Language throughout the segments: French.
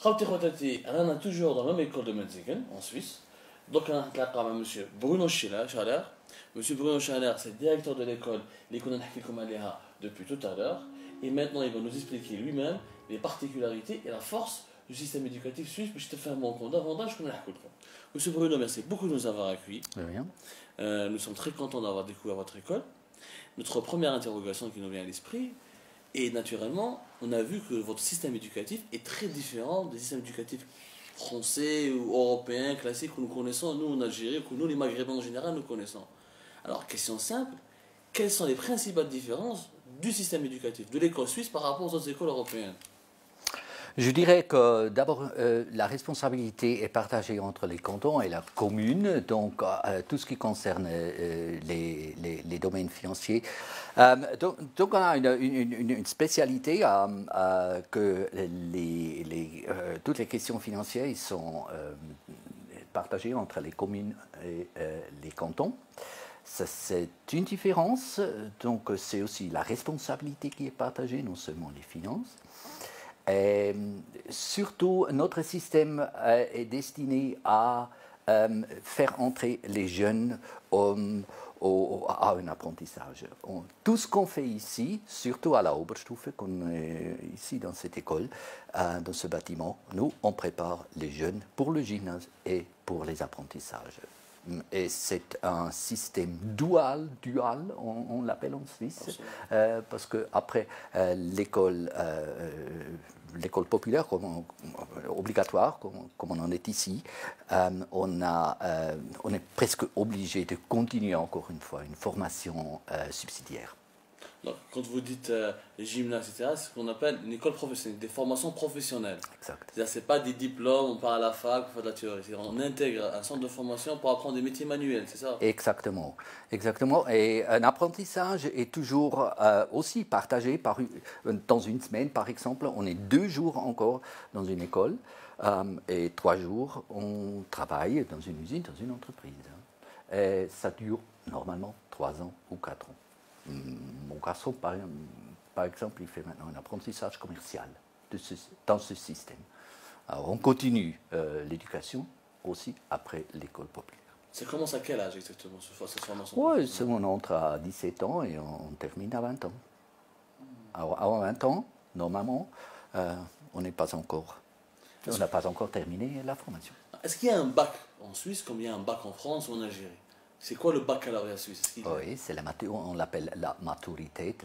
On a toujours dans la même école de Metzingen, en Suisse. Donc, on a M. Bruno Schaller. M. Bruno Schaller, c'est le directeur de l'école, l'école depuis tout à l'heure. Et maintenant, il va nous expliquer lui-même les particularités et la force du système éducatif suisse. Je te fais un bon compte davantage que nous. M. Bruno, merci beaucoup de nous avoir accueillis. De rien. Nous sommes très contents d'avoir découvert votre école. Notre première interrogation qui nous vient à l'esprit, et naturellement, on a vu que votre système éducatif est très différent des systèmes éducatifs français ou européens, classiques que nous connaissons, nous en Algérie, que nous les Maghrébins en général nous connaissons. Alors, question simple, quelles sont les principales différences du système éducatif de l'école suisse par rapport aux autres écoles européennes? Je dirais que d'abord, la responsabilité est partagée entre les cantons et la commune, donc tout ce qui concerne les domaines financiers. Donc on a une spécialité que toutes les questions financières sont partagées entre les communes et les cantons. C'est une différence, donc c'est aussi la responsabilité qui est partagée, non seulement les finances. Et surtout, notre système est destiné à faire entrer les jeunes à un apprentissage. Tout ce qu'on fait ici, surtout à la Oberstufe, qu'on est ici dans cette école, dans ce bâtiment, nous, on prépare les jeunes pour le gymnase et pour les apprentissages. Et c'est un système dual, on l'appelle en Suisse, parce qu'après l'école populaire obligatoire, comme on en est ici, on est presque obligé de continuer encore une fois une formation subsidiaire. Donc, quand vous dites gymnase, etc., c'est ce qu'on appelle une école professionnelle, des formations professionnelles. Exact. C'est-à-dire, ce n'est pas des diplômes, on part à la fac, on fait de la théorie. On intègre un centre de formation pour apprendre des métiers manuels, c'est ça? Exactement. Et un apprentissage est toujours aussi partagé dans une semaine, par exemple. On est 2 jours encore dans une école et 3 jours, on travaille dans une usine, dans une entreprise. Et ça dure normalement 3 ans ou 4 ans. Mon garçon, par exemple, il fait maintenant un apprentissage commercial dans ce système. Alors, on continue l'éducation aussi après l'école populaire. Ça commence à quel âge exactement, cette formation? Oui, on entre à 17 ans et on termine à 20 ans. Alors, avant 20 ans, normalement, on n'a pas encore terminé la formation. Est-ce qu'il y a un bac en Suisse comme il y a un bac en France ou en Algérie? C'est quoi le baccalauréat suisse? Oui, on l'appelle la maturité.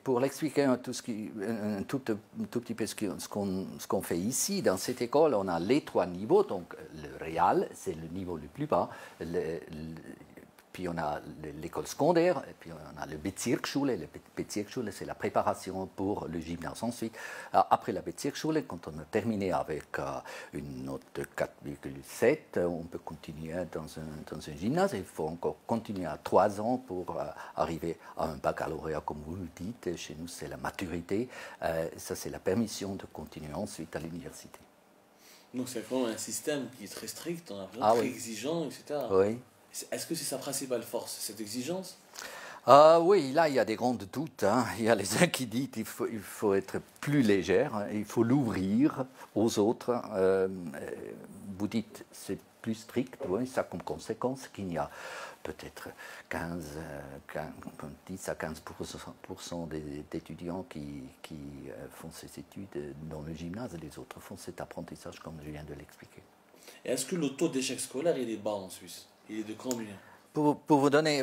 Pour l'expliquer un tout petit peu ce qu'on fait ici, dans cette école, on a les 3 niveaux. Donc, le réal, c'est le niveau le plus bas. Puis on a l'école secondaire, et puis on a le Bezirksschule. Le Bezirksschule, c'est la préparation pour le gymnase. Ensuite, après la Bezirksschule, quand on a terminé avec une note de 4,7, on peut continuer dans un gymnase. Il faut encore continuer à 3 ans pour arriver à un baccalauréat, comme vous le dites. Chez nous, c'est la maturité. Ça, c'est la permission de continuer ensuite à l'université. Donc c'est vraiment un système qui est très strict, très exigeant, etc. Oui. Est-ce que c'est sa principale force, cette exigence? Oui, là, il y a des grandes doutes. Il y a les uns qui disent qu'il faut être plus légère, il faut l'ouvrir aux autres. Vous dites c'est plus strict, oui, ça a comme conséquence qu'il y a peut-être 10 à 15% d'étudiants qui font ces études dans le gymnase et les autres font cet apprentissage comme je viens de l'expliquer. Et est-ce que le taux d'échec scolaire il est bas en Suisse? Il est de combien? Pour vous donner,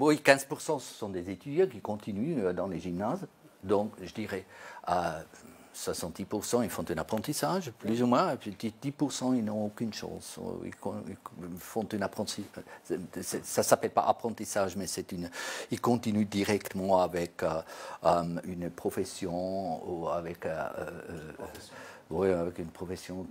oui, 15% ce sont des étudiants qui continuent dans les gymnases. Donc, je dirais, 70% ils font un apprentissage, plus ou moins, et puis 10% ils n'ont aucune chance. Ils font un apprentissage. Ça ne s'appelle pas apprentissage, mais ils continuent directement avec une profession ou avec... Oui, avec une profession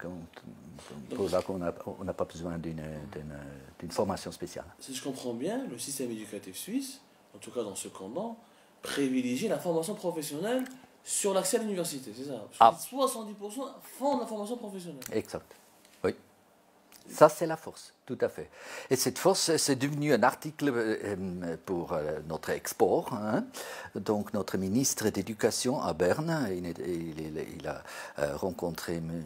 pour laquelle on n'a pas besoin d'une formation spéciale. Si je comprends bien, le système éducatif suisse, en tout cas dans ce canton, privilégie la formation professionnelle sur l'accès à l'université, c'est ça? Parce que 70% font de la formation professionnelle. Exact, oui. Ça, c'est la force, tout à fait. Et cette force, c'est devenu un article pour notre export. Hein. Donc, notre ministre d'éducation à Berne, il a rencontré M.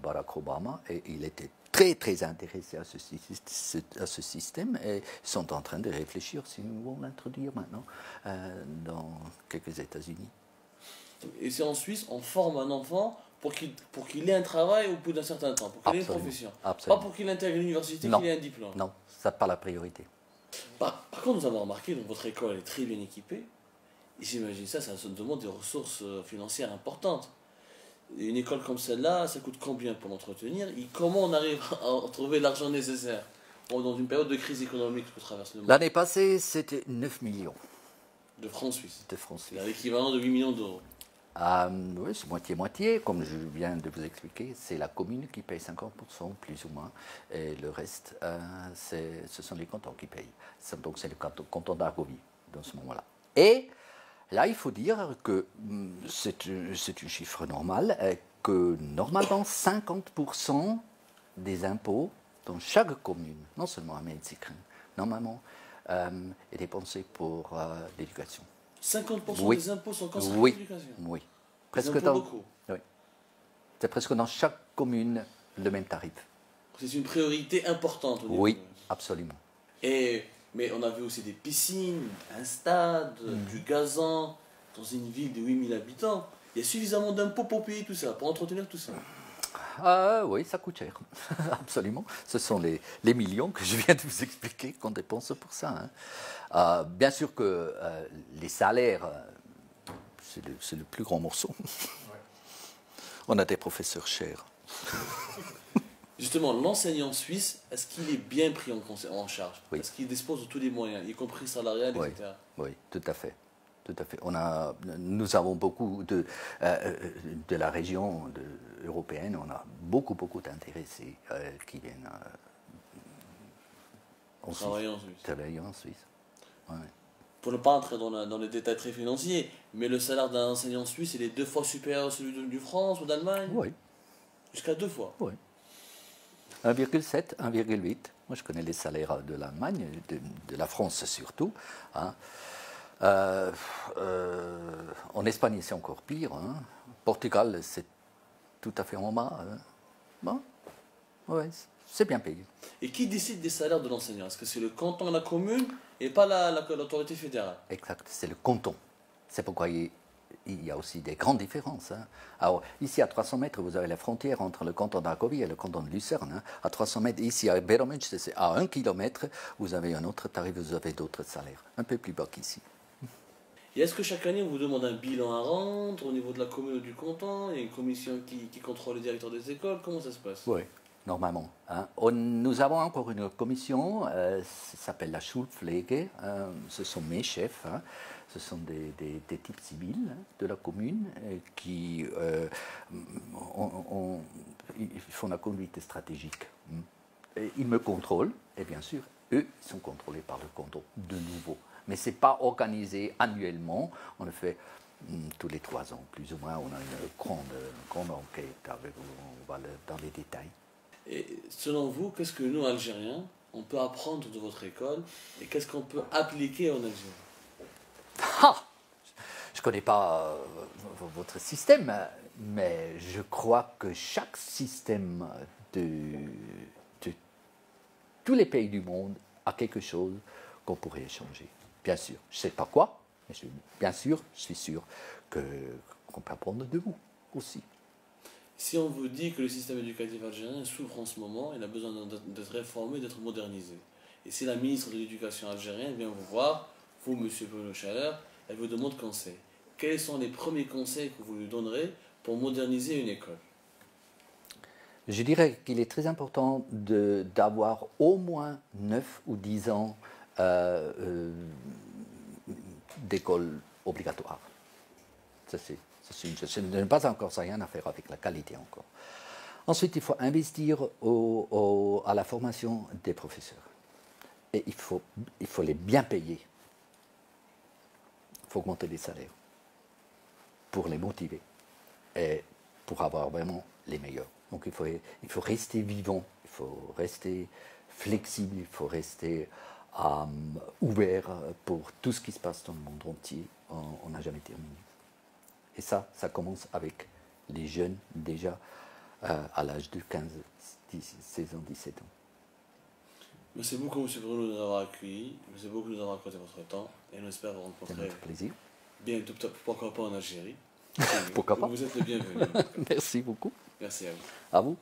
Barack Obama et il était très, très intéressé à ce système et ils sont en train de réfléchir si nous voulons l'introduire maintenant dans quelques États-Unis. Et c'est en Suisse, on forme un enfant pour qu'il ait un travail au bout d'un certain temps, pour qu'il ait une profession. Absolument. Pas pour qu'il intègre l'université, qu'il ait un diplôme. Non, ça n'est pas la priorité. Par contre, nous avons remarqué que votre école est très bien équipée. Et j'imagine ça demande des ressources financières importantes. Une école comme celle-là, ça coûte combien pour l'entretenir et comment on arrive à trouver l'argent nécessaire dans une période de crise économique que traverse le monde? L'année passée, c'était 9 millions. De francs suisses. De francs suisses. L'équivalent de 8 millions d'euros. Oui, c'est moitié-moitié, comme je viens de vous expliquer. C'est la commune qui paye 50%, plus ou moins. Et le reste, ce sont les cantons qui payent. Donc c'est le canton d'Argovie, dans ce moment-là. Et là, il faut dire que c'est un chiffre normal, que normalement 50% des impôts dans chaque commune, non seulement à Metzikren, normalement, est dépensé pour l'éducation. 50% des impôts sont consacrés à l'éducation. Oui. Beaucoup. Oui. C'est presque dans chaque commune le même tarif. C'est une priorité importante. Oui, absolument. Mais on a vu aussi des piscines, un stade, du gazon, dans une ville de 8000 habitants. Il y a suffisamment d'impôts pour payer tout ça, pour entretenir tout ça. Oui, ça coûte cher. Absolument. Ce sont les millions que je viens de vous expliquer qu'on dépense pour ça. Hein. Bien sûr que les salaires, c'est le plus grand morceau. Ouais. On a des professeurs chers. Justement, l'enseignant suisse, est-ce qu'il est bien pris en charge? Oui. Est-ce qu'il dispose de tous les moyens, y compris salarial, oui. etc. Oui, tout à fait. Tout à fait. Nous avons beaucoup de la région européenne, on a beaucoup d'intéressés qui viennent travailler en Suisse. Travailler en Suisse. Ouais. Pour ne pas entrer dans les détails très financiers, mais le salaire d'un enseignant suisse, il est 2 fois supérieur à celui du France ou d'Allemagne? Oui. Jusqu'à 2 fois? Oui. 1,7, 1,8. Moi, je connais les salaires de l'Allemagne, de la France surtout. Hein. En Espagne, c'est encore pire. Hein. Portugal, c'est tout à fait en bas. Hein. Bon, ouais, c'est bien payé. Et qui décide des salaires de l'enseignant? Est-ce que c'est le canton, la commune, et pas l'autorité fédérale? Exact, c'est le canton. C'est pourquoi il y a aussi des grandes différences. Hein. Alors, ici, à 300 mètres, vous avez la frontière entre le canton d'Argovie et le canton de Lucerne. Hein. À 300 mètres, ici, à Beromec, c'est à 1 kilomètre, vous avez un autre tarif, vous avez d'autres salaires. Un peu plus bas qu'ici. Et est-ce que chaque année, on vous demande un bilan à rendre au niveau de la commune ou du canton? Il y a une commission qui contrôle les directeurs des écoles? Comment ça se passe? Oui, normalement. Hein. Nous avons encore une commission, ça s'appelle la Schulpflege. Ce sont mes chefs. Hein. Ce sont des types civils hein, de la commune qui ils font la conduite stratégique. Et ils me contrôlent, et bien sûr, eux, ils sont contrôlés par le canton, de nouveau. Mais ce n'est pas organisé annuellement, on le fait tous les 3 ans, plus ou moins. On a une grande enquête, on va dans les détails. Et selon vous, qu'est-ce que nous, Algériens, on peut apprendre de votre école et qu'est-ce qu'on peut appliquer en Algérie? Je ne connais pas votre système, mais je crois que chaque système de tous les pays du monde a quelque chose qu'on pourrait échanger. Bien sûr, je ne sais pas quoi, mais bien sûr, je suis sûr qu'on peut apprendre de vous aussi. Si on vous dit que le système éducatif algérien souffre en ce moment, il a besoin d'être réformé, d'être modernisé. Et si la ministre de l'Éducation algérienne vient vous voir, vous, monsieur Bruno Chaleur, elle vous demande conseil. Quels sont les premiers conseils que vous lui donnerez pour moderniser une école? Je dirais qu'il est très important d'avoir au moins 9 ou 10 ans d'école obligatoire. Ce n'est pas encore ça, rien à faire avec la qualité encore. Ensuite, il faut investir à la formation des professeurs. Et il faut les bien payer. Il faut augmenter les salaires pour les motiver et pour avoir vraiment les meilleurs. Donc il faut rester vivant, il faut rester flexible, il faut rester ouvert pour tout ce qui se passe dans le monde entier. On n'a jamais terminé. Et ça commence avec les jeunes déjà à l'âge de 15, 16 ans, 17 ans. Merci beaucoup, M. Bruno, de nous avoir accueillis. Merci beaucoup de nous avoir accordé votre temps. Et on espère vous rencontrer. C'est notre plaisir. Bientôt, pourquoi pas en Algérie. Pourquoi pas. Vous êtes le bienvenu. Merci beaucoup. Merci à vous. À vous.